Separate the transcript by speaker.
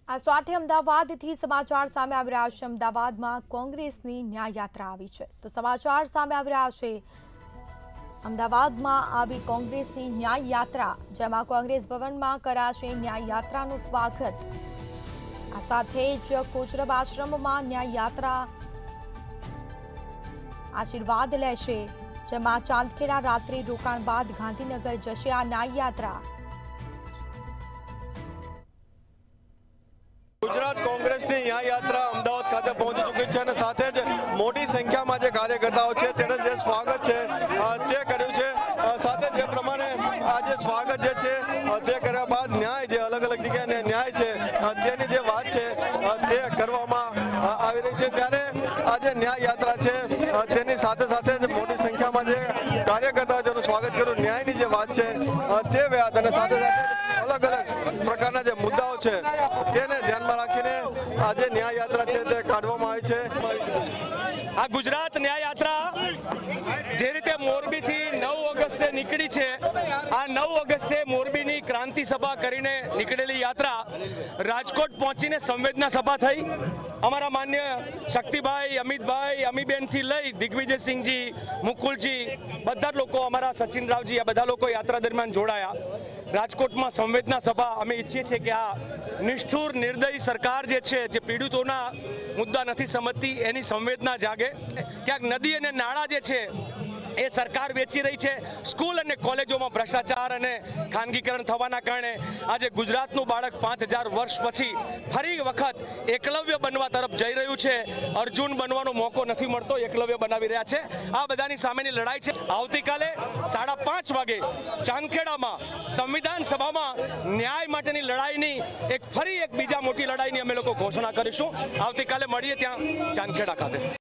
Speaker 1: આ સાથે અમદાવાદથી સમાચાર સામે આવી રહ્યા છે। અમદાવાદમાં કોંગ્રેસની ન્યાય યાત્રા આવી છે। તો સમાચાર સામે આવી રહ્યા છે અમદાવાદમાં આવી કોંગ્રેસની ન્યાય યાત્રા, જેમાં કોંગ્રેસ ભવનમાં કરાશે ન્યાય યાત્રાનું સ્વાગત। આ સાથે જ કોચરબ આશ્રમમાં ન્યાય યાત્રા આશીર્વાદ લેશે, જેમાં ચાંદખેડા રાત્રિ રોકાણ બાદ ગાંધીનગર જશે આ ન્યાય યાત્રા।
Speaker 2: गुजरात कांग्रेस की न्याय यात्रा अमदावाद खाते पहुंची चुकी है और साथ ज मोटी संख्या में जो कार्यकर्ताओं है तेने जे स्वागत है ते कर्युं छे। साथ जे प्रमाणे आज स्वागत जे छे ते कर्या बाद न्याय जे अलग अलग जगह न्याय है तेनी जे बात है ते करवामां आवी रही है। त्यारे आज न्याय यात्रा है तेनी साथे साथे मोटी संख्या में जे कार्यकर्ताओं जेनुं स्वागत कर्युं, न्यायनी जे बात है ते व्यात अने साथे साथे अलग अलग प्रकारना जे मुद्दाओ छे तेने ध्यानमां राखीने आज न्याय यात्रा है ते काढवामां आवी छे।
Speaker 3: आ गुजरात न्याय यात्रा जे रीते मोरबी थी 9 ऑगस्टे निकली है, आ 9 ऑगस्टे मोरबी नी क्रांति सभा करीने निकळेली यात्रा राजकोट पहुंचीने संवेदना सभा थई। अमरा मान्य शक्तिभाई, अमितभाई, अमीबेन थी लई दिग्विजय सिंह जी, मुकुल जी, बधा लोको, अमरा सचिन रावजी, आ बधा लोको यात्रा दरमियान जोड़ाया। राजकोट में संवेदना सभा अमे इच्छीए छीए कि आ निष्ठुर निर्दयी सरकार जे छे जे पीड़ितोना मुद्दा नहीं समझती एनी संवेदना जागे। क्यांक नदी अने नाळा जे छे ए सरकार वेची रही है। स्कूल और कॉलेजों में भ्रष्टाचार और खानगीकरण थवाना कारणे आज गुजरातनु बाळक 5000 वर्ष पछी फरी वखत एकलव्य बनवा तरफ जई रह्युं छे। अर्जुन बनवानो मौको नहीं मळतो, एकलव्य बनावी रह्या छे। आ बधानी सामेनी लड़ाई छे। आवतीकाले 5:30 वागे चांदखेड़ा संविधान सभा में न्याय माटेनी लड़ाईनी एक फरी एक बीजा मोटी लड़ाईनी अमे लोको घोषणा करीशुं। आवतीकाले मळीए त्यां चांदखेड़ा खाते।